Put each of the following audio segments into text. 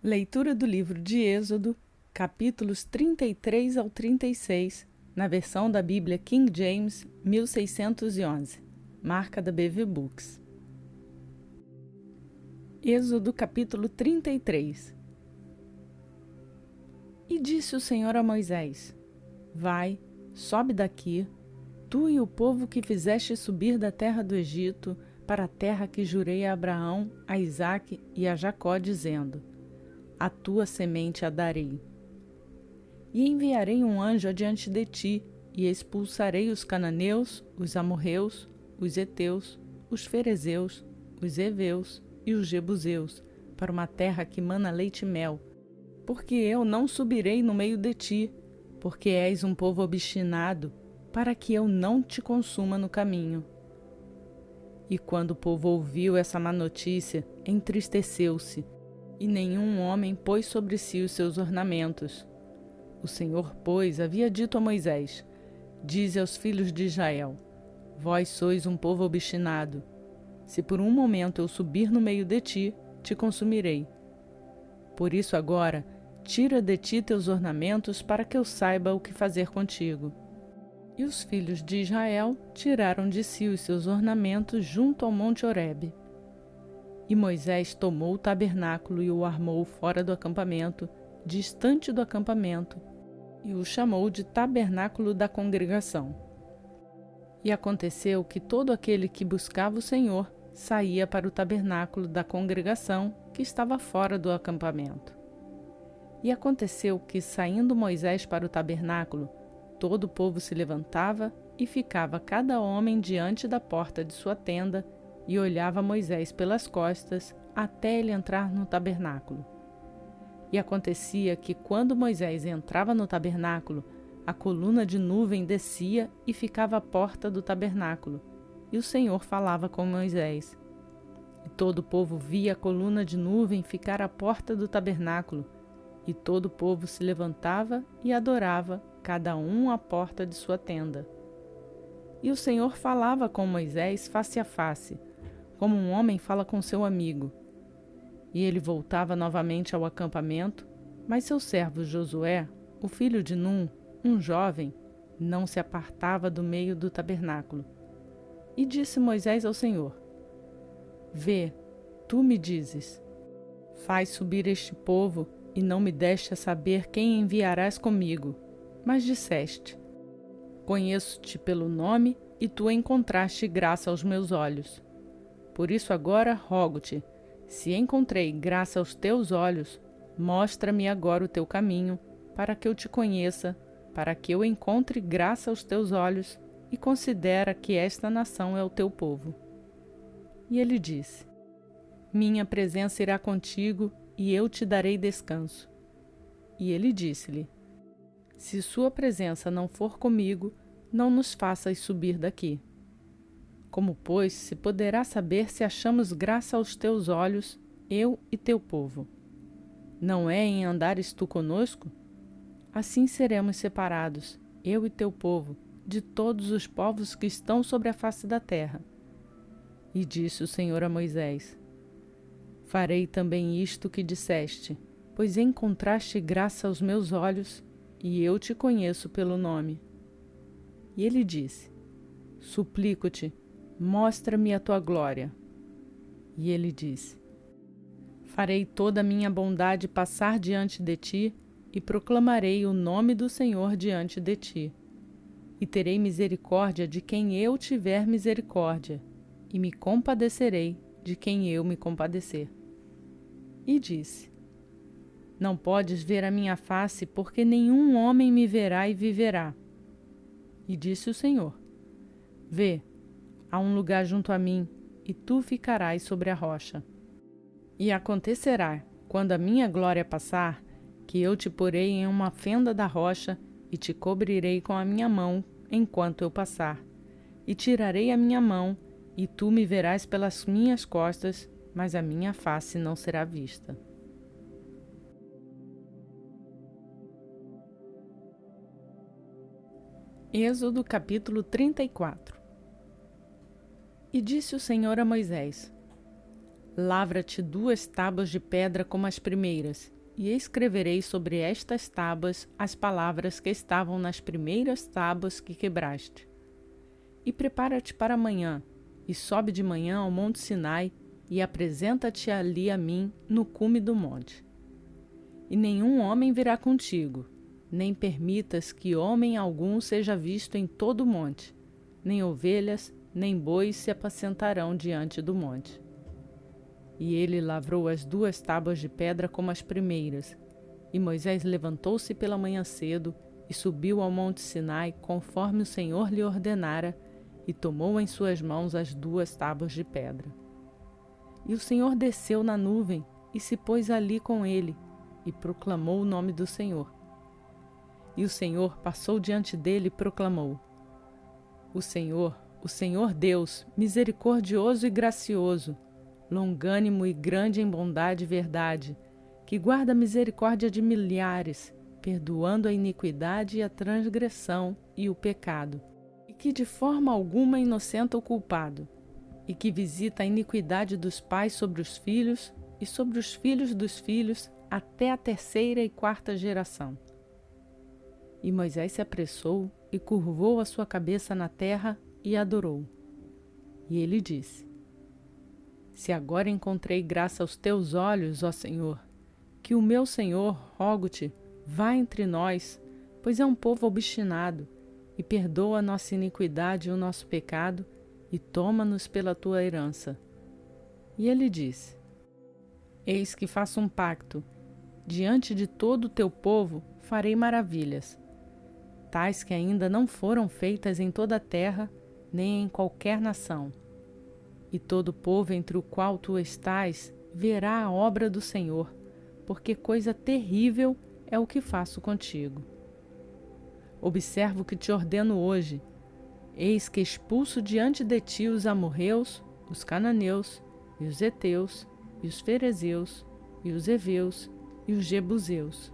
Leitura do livro de Êxodo, capítulos 33 ao 36, na versão da Bíblia King James, 1611, marca da BV Books. Êxodo capítulo 33. E disse o Senhor a Moisés: Vai, sobe daqui, tu e o povo que fizeste subir da terra do Egito, para a terra que jurei a Abraão, a Isaque e a Jacó, dizendo: A tua semente a darei. E enviarei um anjo adiante de ti, e expulsarei os cananeus, os amorreus, os heteus, os ferezeus, os heveus e os jebuseus, para uma terra que mana leite e mel. Porque eu não subirei no meio de ti, porque és um povo obstinado, para que eu não te consuma no caminho. E quando o povo ouviu essa má notícia, entristeceu-se, e nenhum homem pôs sobre si os seus ornamentos. O Senhor, pois, havia dito a Moisés: Dize aos filhos de Israel: Vós sois um povo obstinado. Se por um momento eu subir no meio de ti, te consumirei. Por isso agora, tira de ti teus ornamentos, para que eu saiba o que fazer contigo. E os filhos de Israel tiraram de si os seus ornamentos junto ao monte Horebe. E Moisés tomou o tabernáculo e o armou fora do acampamento, distante do acampamento, e o chamou de tabernáculo da congregação. E aconteceu que todo aquele que buscava o Senhor saía para o tabernáculo da congregação, que estava fora do acampamento. E aconteceu que, saindo Moisés para o tabernáculo, todo o povo se levantava e ficava cada homem diante da porta de sua tenda e olhava Moisés pelas costas até ele entrar no tabernáculo. E acontecia que, quando Moisés entrava no tabernáculo, a coluna de nuvem descia e ficava à porta do tabernáculo, e o Senhor falava com Moisés. E todo o povo via a coluna de nuvem ficar à porta do tabernáculo, e todo o povo se levantava e adorava, cada um à porta de sua tenda. E o Senhor falava com Moisés face a face, como um homem fala com seu amigo. E ele voltava novamente ao acampamento, mas seu servo Josué, o filho de Num, um jovem, não se apartava do meio do tabernáculo. E disse Moisés ao Senhor: Vê, tu me dizes: Faz subir este povo, e não me deste a saber quem enviarás comigo. Mas disseste: Conheço-te pelo nome, e tu encontraste graça aos meus olhos. Por isso agora rogo-te, se encontrei graça aos teus olhos, mostra-me agora o teu caminho, para que eu te conheça, para que eu encontre graça aos teus olhos, e considera que esta nação é o teu povo. E ele disse: Minha presença irá contigo, e eu te darei descanso. E ele disse-lhe: Se sua presença não for comigo, não nos faças subir daqui. Como, pois, se poderá saber se achamos graça aos teus olhos, eu e teu povo? Não é em andares tu conosco? Assim seremos separados, eu e teu povo, de todos os povos que estão sobre a face da terra. E disse o Senhor a Moisés: Farei também isto que disseste, pois encontraste graça aos meus olhos, e eu te conheço pelo nome. E ele disse: Suplico-te, mostra-me a tua glória. E ele disse: Farei toda a minha bondade passar diante de ti, e proclamarei o nome do Senhor diante de ti. E terei misericórdia de quem eu tiver misericórdia, e me compadecerei de quem eu me compadecer. E disse: Não podes ver a minha face, porque nenhum homem me verá e viverá. E disse o Senhor: Vê, há um lugar junto a mim, e tu ficarás sobre a rocha. E acontecerá, quando a minha glória passar, que eu te porei em uma fenda da rocha, e te cobrirei com a minha mão enquanto eu passar. E tirarei a minha mão, e tu me verás pelas minhas costas, mas a minha face não será vista. Êxodo capítulo 34. E disse o Senhor a Moisés: Lavra-te 2 tábuas de pedra como as primeiras, e escreverei sobre estas tábuas as palavras que estavam nas primeiras tábuas que quebraste. E prepara-te para amanhã, e sobe de manhã ao monte Sinai, e apresenta-te ali a mim no cume do monte. E nenhum homem virá contigo, nem permitas que homem algum seja visto em todo o monte, nem ovelhas, nem bois se apacentarão diante do monte. E ele lavrou as 2 tábuas de pedra como as primeiras. E Moisés levantou-se pela manhã cedo e subiu ao monte Sinai, conforme o Senhor lhe ordenara, e tomou em suas mãos as 2 tábuas de pedra. E o Senhor desceu na nuvem e se pôs ali com ele, e proclamou o nome do Senhor. E o Senhor passou diante dele e proclamou: O Senhor Deus, misericordioso e gracioso, longânimo e grande em bondade e verdade, que guarda a misericórdia de milhares, perdoando a iniquidade e a transgressão e o pecado, e que de forma alguma inocenta o culpado, e que visita a iniquidade dos pais sobre os filhos e sobre os filhos dos filhos até a 3ª e 4ª geração. E Moisés se apressou e curvou a sua cabeça na terra e adorou. E ele disse: Se agora encontrei graça aos teus olhos, ó Senhor, que o meu Senhor, rogo-te, vá entre nós, pois é um povo obstinado, e perdoa a nossa iniquidade e o nosso pecado, e toma-nos pela tua herança. E ele disse: Eis que faço um pacto, diante de todo o teu povo farei maravilhas, tais que ainda não foram feitas em toda a terra, nem em qualquer nação. E todo o povo entre o qual tu estás verá a obra do Senhor, porque coisa terrível é o que faço contigo. Observa o que te ordeno hoje. Eis que expulso diante de ti os amorreus, os cananeus, e os heteus, e os ferezeus, e os heveus, e os jebuseus.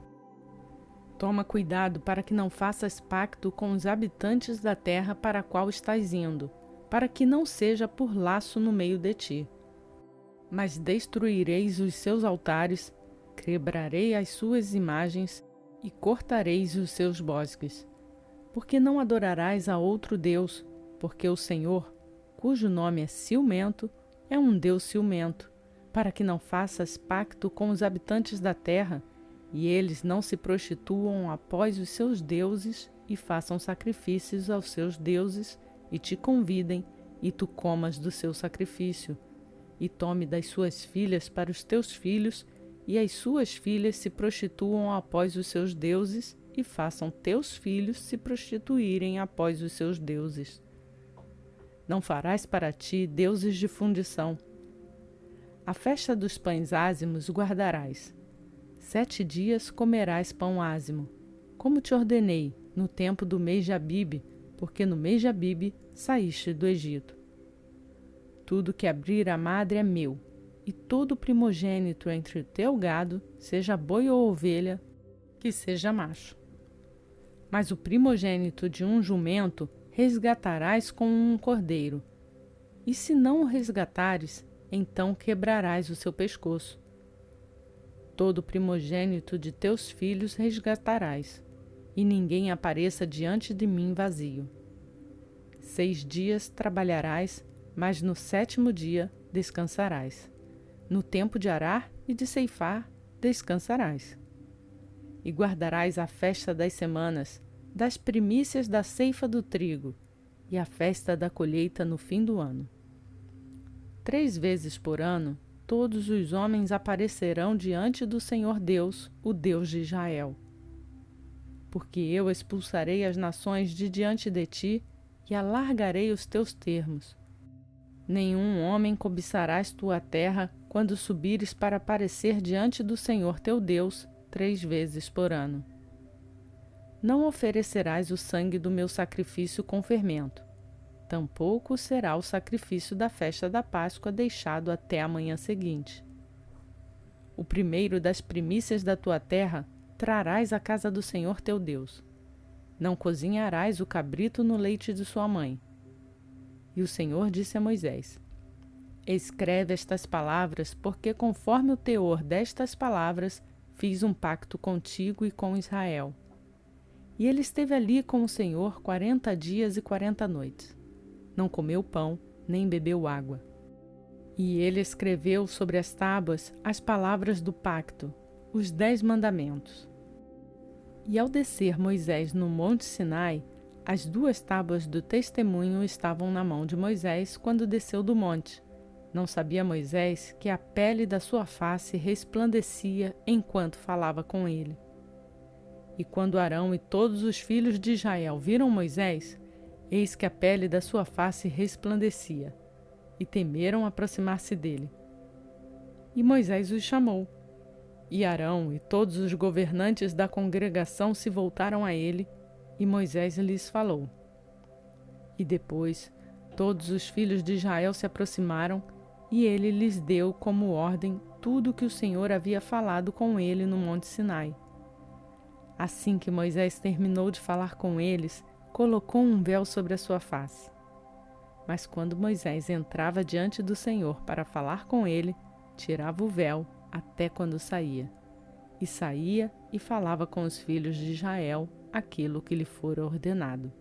Toma cuidado para que não faças pacto com os habitantes da terra para a qual estás indo, para que não seja por laço no meio de ti. Mas destruireis os seus altares, quebrarei as suas imagens e cortareis os seus bosques. Porque não adorarás a outro Deus, porque o Senhor, cujo nome é ciumento, é um Deus ciumento, para que não faças pacto com os habitantes da terra, e eles não se prostituam após os seus deuses e façam sacrifícios aos seus deuses, e te convidem, e tu comas do seu sacrifício, e tome das suas filhas para os teus filhos, e as suas filhas se prostituam após os seus deuses, e façam teus filhos se prostituírem após os seus deuses. Não farás para ti deuses de fundição. A festa dos pães ázimos guardarás. 7 dias comerás pão ázimo, como te ordenei, no tempo do mês de Abibe, porque no mês de Abibe saíste do Egito. Tudo que abrir a madre é meu, e todo primogênito entre o teu gado, seja boi ou ovelha, que seja macho. Mas o primogênito de um jumento resgatarás com um cordeiro. E se não o resgatares, então quebrarás o seu pescoço. Todo primogênito de teus filhos resgatarás, e ninguém apareça diante de mim vazio. 6 dias trabalharás, mas no 7º dia descansarás. No tempo de arar e de ceifar descansarás. E guardarás a festa das semanas, das primícias da ceifa do trigo, e a festa da colheita no fim do ano. 3 vezes por ano, todos os homens aparecerão diante do Senhor Deus, o Deus de Israel. Porque eu expulsarei as nações de diante de ti, e alargarei os teus termos. Nenhum homem cobiçarás tua terra quando subires para aparecer diante do Senhor teu Deus 3 vezes por ano. Não oferecerás o sangue do meu sacrifício com fermento, tampouco será o sacrifício da festa da Páscoa deixado até a manhã seguinte. O primeiro das primícias da tua terra trarás à casa do Senhor teu Deus. Não cozinharás o cabrito no leite de sua mãe. E o Senhor disse a Moisés: Escreve estas palavras, porque conforme o teor destas palavras fiz um pacto contigo e com Israel. E ele esteve ali com o Senhor 40 dias e 40 noites. Não comeu pão, nem bebeu água. E ele escreveu sobre as tábuas as palavras do pacto, os 10 mandamentos. E ao descer Moisés no monte Sinai, as 2 tábuas do testemunho estavam na mão de Moisés quando desceu do monte. Não sabia Moisés que a pele da sua face resplandecia enquanto falava com ele. E quando Arão e todos os filhos de Israel viram Moisés, eis que a pele da sua face resplandecia, e temeram aproximar-se dele. E Moisés os chamou. E Arão e todos os governantes da congregação se voltaram a ele, e Moisés lhes falou. E depois todos os filhos de Israel se aproximaram, e ele lhes deu como ordem tudo o que o Senhor havia falado com ele no monte Sinai. Assim que Moisés terminou de falar com eles, colocou um véu sobre a sua face. Mas quando Moisés entrava diante do Senhor para falar com ele, tirava o véu até quando saía. E saía e falava com os filhos de Israel aquilo que lhe fora ordenado.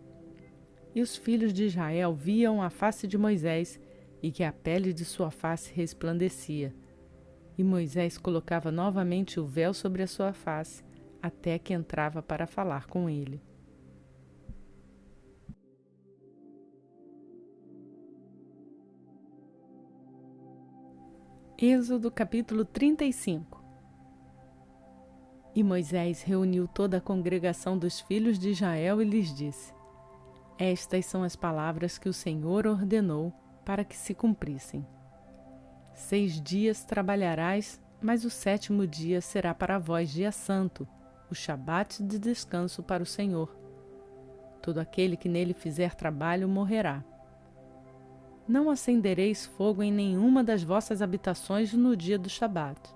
E os filhos de Israel viam a face de Moisés e que a pele de sua face resplandecia. E Moisés colocava novamente o véu sobre a sua face, até que entrava para falar com ele. Êxodo capítulo 35. E Moisés reuniu toda a congregação dos filhos de Israel e lhes disse: Estas são as palavras que o Senhor ordenou para que se cumprissem. 6 dias trabalharás, mas o 7º dia será para vós dia santo, o Shabat de descanso para o Senhor. Todo aquele que nele fizer trabalho morrerá. Não acendereis fogo em nenhuma das vossas habitações no dia do Shabat.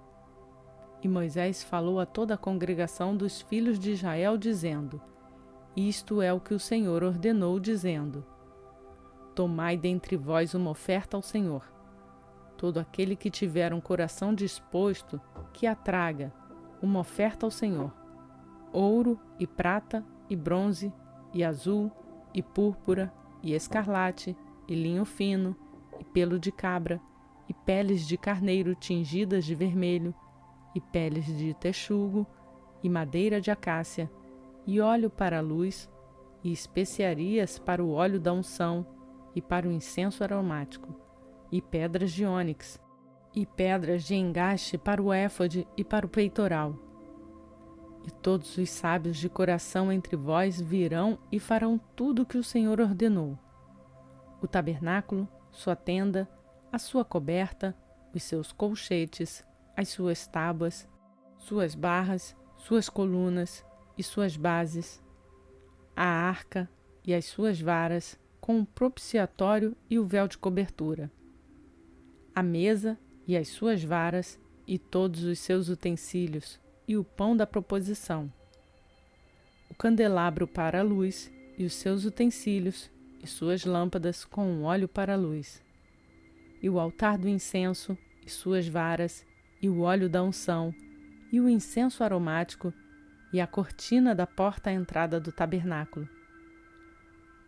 E Moisés falou a toda a congregação dos filhos de Israel, dizendo: Isto é o que o Senhor ordenou, dizendo: Tomai dentre vós uma oferta ao Senhor. Todo aquele que tiver um coração disposto, que a traga, uma oferta ao Senhor: ouro e prata e bronze e azul e púrpura e escarlate e linho fino e pelo de cabra e peles de carneiro tingidas de vermelho e peles de texugo e madeira de acácia e óleo para a luz e especiarias para o óleo da unção e para o incenso aromático e pedras de ônix e pedras de engaste para o éfode e para o peitoral. E todos os sábios de coração entre vós virão e farão tudo o que o Senhor ordenou: o tabernáculo, sua tenda, a sua coberta, os seus colchetes, as suas tábuas, suas barras, suas colunas e suas bases, a arca e as suas varas, com o propiciatório e o véu de cobertura, a mesa e as suas varas e todos os seus utensílios, e o pão da proposição, o candelabro para a luz e os seus utensílios, e suas lâmpadas com óleo para a luz, e o altar do incenso, e suas varas, e o óleo da unção, e o incenso aromático, e a cortina da porta à entrada do tabernáculo,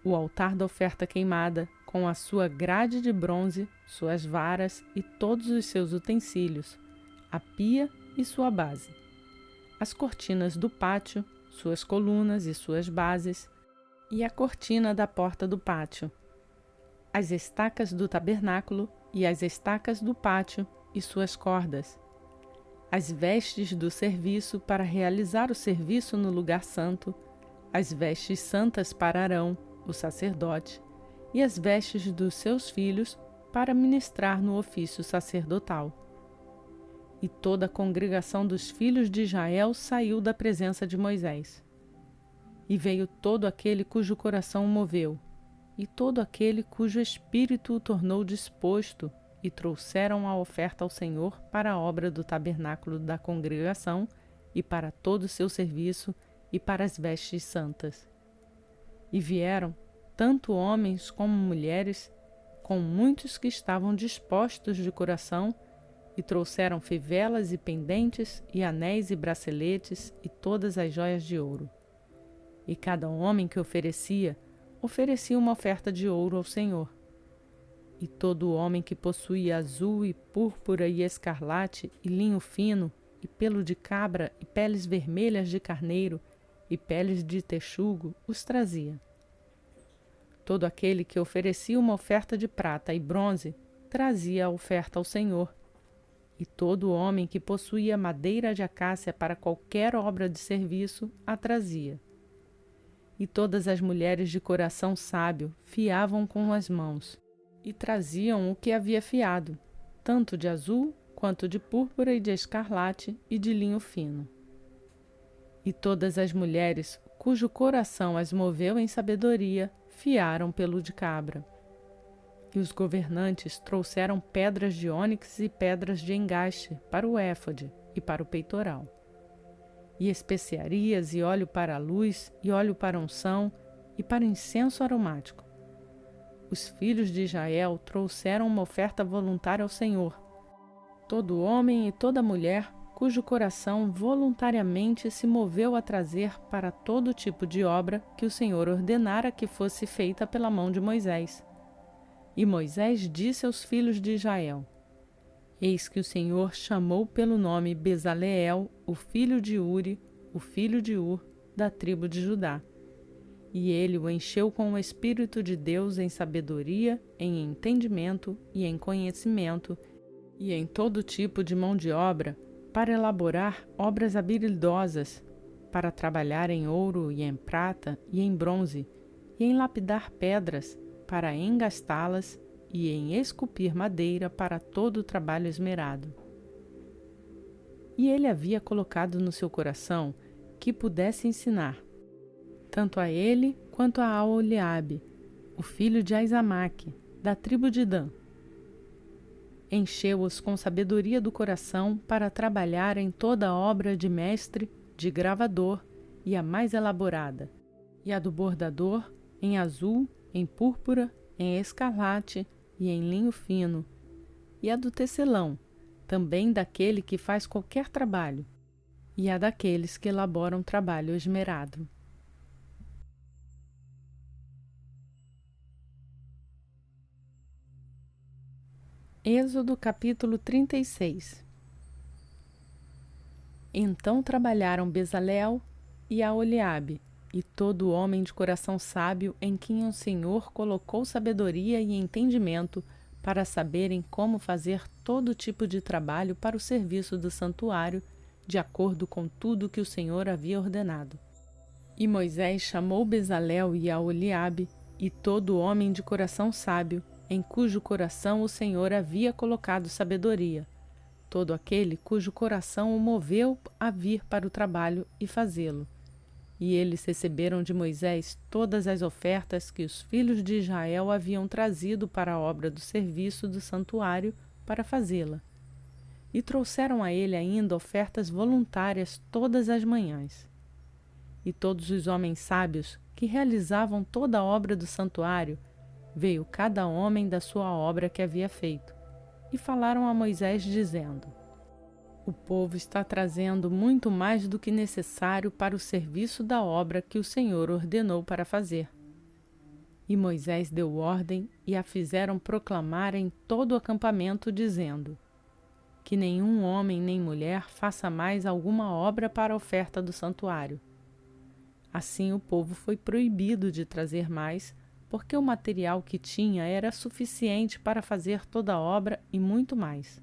o altar da oferta queimada, com a sua grade de bronze, suas varas e todos os seus utensílios, a pia e sua base, as cortinas do pátio, suas colunas e suas bases, e a cortina da porta do pátio, as estacas do tabernáculo e as estacas do pátio e suas cordas, as vestes do serviço para realizar o serviço no lugar santo, as vestes santas para Arão, o sacerdote, e as vestes dos seus filhos para ministrar no ofício sacerdotal. E toda a congregação dos filhos de Israel saiu da presença de Moisés. E veio todo aquele cujo coração o moveu, e todo aquele cujo espírito o tornou disposto, e trouxeram a oferta ao Senhor para a obra do tabernáculo da congregação, e para todo o seu serviço, e para as vestes santas. E vieram, tanto homens como mulheres, com muitos que estavam dispostos de coração, E trouxeram fivelas e pendentes, e anéis e braceletes, e todas as joias de ouro. E cada homem que oferecia uma oferta de ouro ao Senhor. E todo homem que possuía azul e púrpura e escarlate, e linho fino, e pelo de cabra, e peles vermelhas de carneiro, e peles de texugo, os trazia. Todo aquele que oferecia uma oferta de prata e bronze, trazia a oferta ao Senhor. E todo homem que possuía madeira de acácia para qualquer obra de serviço, a trazia. E todas as mulheres de coração sábio fiavam com as mãos, e traziam o que havia fiado, tanto de azul, quanto de púrpura e de escarlate e de linho fino. E todas as mulheres, cujo coração as moveu em sabedoria, fiaram pelo de cabra. E os governantes trouxeram pedras de ônix e pedras de engaste para o éfode e para o peitoral. E especiarias e óleo para a luz e óleo para a unção e para incenso aromático. Os filhos de Israel trouxeram uma oferta voluntária ao Senhor. Todo homem e toda mulher cujo coração voluntariamente se moveu a trazer para todo tipo de obra que o Senhor ordenara que fosse feita pela mão de Moisés. E Moisés disse aos filhos de Israel: Eis que o Senhor chamou pelo nome Bezaleel, o filho de Uri, o filho de Ur, da tribo de Judá. E ele o encheu com o Espírito de Deus em sabedoria, em entendimento e em conhecimento, e em todo tipo de mão de obra, para elaborar obras habilidosas, para trabalhar em ouro e em prata e em bronze, e em lapidar pedras, para engastá-las, e em esculpir madeira para todo o trabalho esmerado. E ele havia colocado no seu coração que pudesse ensinar, tanto a ele quanto a Aholiabe, o filho de Aizamaque, da tribo de Dan. Encheu-os com sabedoria do coração para trabalhar em toda obra de mestre, de gravador e a mais elaborada, e a do bordador, em azul, em púrpura, em escarlate e em linho fino, e a do tecelão, também daquele que faz qualquer trabalho, e a daqueles que elaboram trabalho esmerado. Êxodo capítulo 36. Então trabalharam Bezaleel e Aholiabe, e todo homem de coração sábio em quem o Senhor colocou sabedoria e entendimento para saberem como fazer todo tipo de trabalho para o serviço do santuário, de acordo com tudo que o Senhor havia ordenado. E Moisés chamou Bezaleel e Aholiabe, e todo homem de coração sábio, em cujo coração o Senhor havia colocado sabedoria, todo aquele cujo coração o moveu a vir para o trabalho e fazê-lo. E eles receberam de Moisés todas as ofertas que os filhos de Israel haviam trazido para a obra do serviço do santuário para fazê-la. E trouxeram a ele ainda ofertas voluntárias todas as manhãs. E todos os homens sábios que realizavam toda a obra do santuário, veio cada homem da sua obra que havia feito, e falaram a Moisés dizendo: O povo está trazendo muito mais do que necessário para o serviço da obra que o Senhor ordenou para fazer. E Moisés deu ordem e a fizeram proclamar em todo o acampamento, dizendo: Que nenhum homem nem mulher faça mais alguma obra para a oferta do santuário. Assim o povo foi proibido de trazer mais, porque o material que tinha era suficiente para fazer toda a obra e muito mais.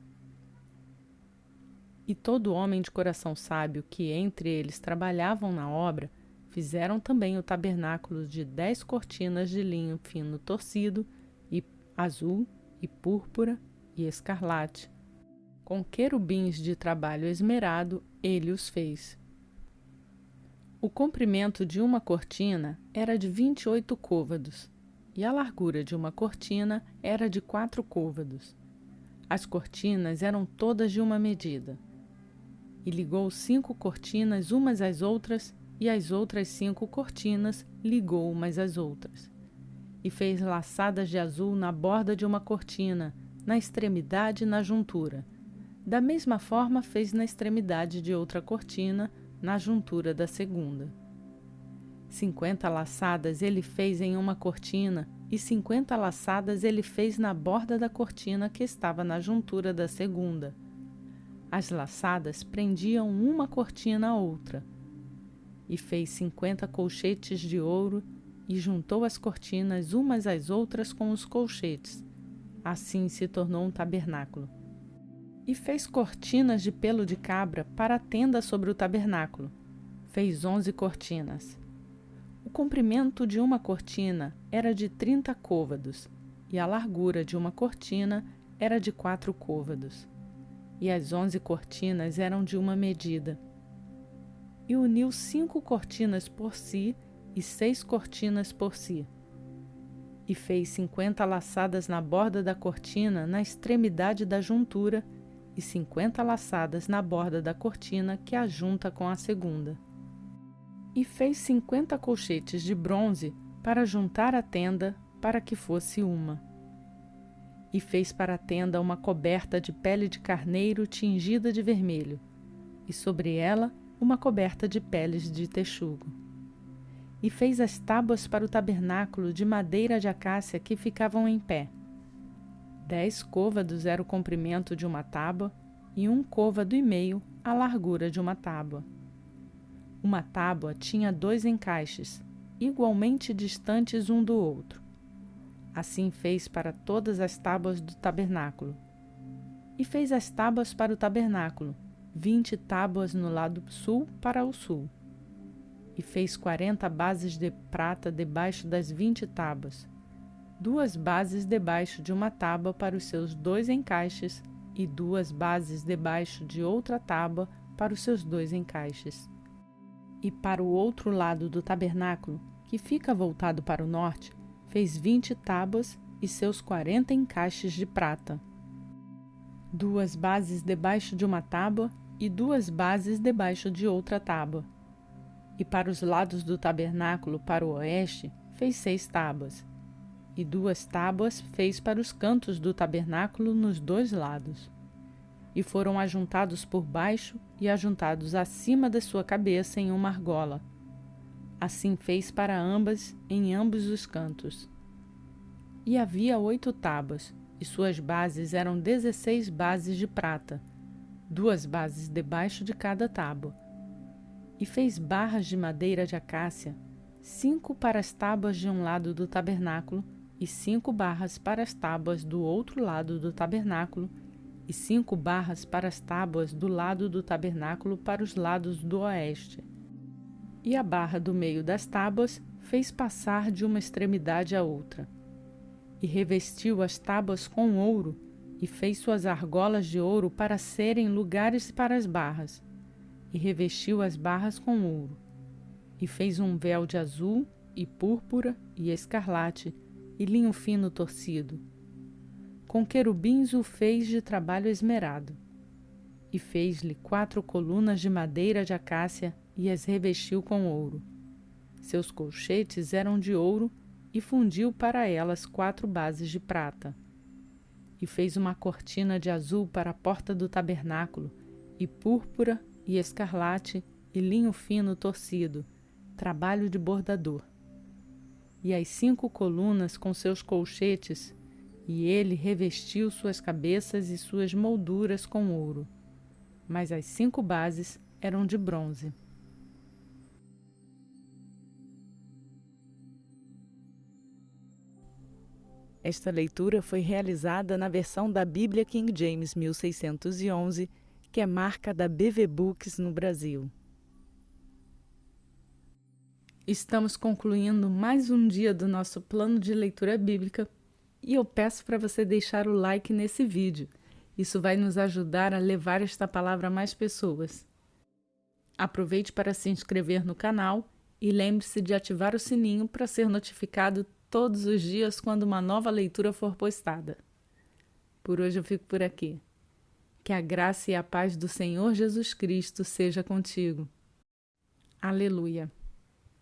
E todo homem de coração sábio que entre eles trabalhavam na obra, fizeram também o tabernáculo de 10 cortinas de linho fino torcido, e azul, e púrpura, e escarlate. Com querubins de trabalho esmerado, ele os fez. O comprimento de uma cortina era de 28 côvados, e a largura de uma cortina era de 4 côvados. As cortinas eram todas de uma medida. E ligou 5 cortinas umas às outras, e as outras 5 cortinas ligou umas às outras. E fez laçadas de azul na borda de uma cortina, na extremidade e na juntura, Da mesma forma fez na extremidade de outra cortina, na juntura da segunda. 50 laçadas ele fez em uma cortina, e 50 laçadas ele fez na borda da cortina que estava na juntura da segunda. As laçadas prendiam uma cortina à outra. E fez 50 colchetes de ouro, e juntou as cortinas umas às outras com os colchetes. Assim se tornou um tabernáculo. E fez cortinas de pelo de cabra para a tenda sobre o tabernáculo. Fez 11 cortinas. O comprimento de uma cortina era de 30 côvados, e a largura de uma cortina era de 4 côvados. E as 11 cortinas eram de uma medida. E uniu 5 cortinas por si e 6 cortinas por si. E fez 50 laçadas na borda da cortina, na extremidade da juntura, e 50 laçadas na borda da cortina que a junta com a segunda. E fez 50 colchetes de bronze para juntar a tenda, para que fosse uma. E fez para a tenda uma coberta de pele de carneiro tingida de vermelho, e sobre ela uma coberta de peles de texugo. E fez as tábuas para o tabernáculo de madeira de acácia que ficavam em pé. 10 côvados era o comprimento de uma tábua, e 1 côvado e meio a largura de uma tábua. Uma tábua tinha 2 encaixes, igualmente distantes um do outro. Assim fez para todas as tábuas do tabernáculo. E fez as tábuas para o tabernáculo, 20 tábuas no lado sul para o sul. E fez 40 bases de prata debaixo das 20 tábuas, 2 bases debaixo de uma tábua para os seus 2 encaixes, e 2 bases debaixo de outra tábua para os seus 2 encaixes. E para o outro lado do tabernáculo, que fica voltado para o norte, fez 20 tábuas e seus 40 encaixes de prata. 2 bases debaixo de uma tábua e 2 bases debaixo de outra tábua. E para os lados do tabernáculo, para o oeste, fez 6 tábuas. E 2 tábuas fez para os cantos do tabernáculo nos 2 lados. E foram ajuntados por baixo e ajuntados acima da sua cabeça em uma argola. Assim fez para ambas em ambos os cantos. E havia 8 tábuas, e suas bases eram 16 bases de prata, 2 bases debaixo de cada tábua. E fez barras de madeira de acácia, 5 para as tábuas de um lado do tabernáculo, e 5 barras para as tábuas do outro lado do tabernáculo, e 5 barras para as tábuas do lado do tabernáculo para os lados do oeste. E a barra do meio das tábuas fez passar de uma extremidade à outra. E revestiu as tábuas com ouro, e fez suas argolas de ouro para serem lugares para as barras, e revestiu as barras com ouro. E fez um véu de azul, e púrpura, e escarlate, e linho fino torcido. Com querubins o fez de trabalho esmerado. E fez-lhe 4 colunas de madeira de acácia e as revestiu com ouro. Seus colchetes eram de ouro e fundiu para elas 4 bases de prata. E fez uma cortina de azul para a porta do tabernáculo, e púrpura, e escarlate, e linho fino torcido, trabalho de bordador. E as 5 colunas com seus colchetes, e ele revestiu suas cabeças e suas molduras com ouro. Mas as 5 bases eram de bronze. Esta leitura foi realizada na versão da Bíblia King James 1611, que é marca da BV Books no Brasil. Estamos concluindo mais um dia do nosso plano de leitura bíblica e eu peço para você deixar o like nesse vídeo. Isso vai nos ajudar a levar esta palavra a mais pessoas. Aproveite para se inscrever no canal e lembre-se de ativar o sininho para ser notificado todos os dias quando uma nova leitura for postada. Por hoje eu fico por aqui. Que a graça e a paz do Senhor Jesus Cristo seja contigo. Aleluia.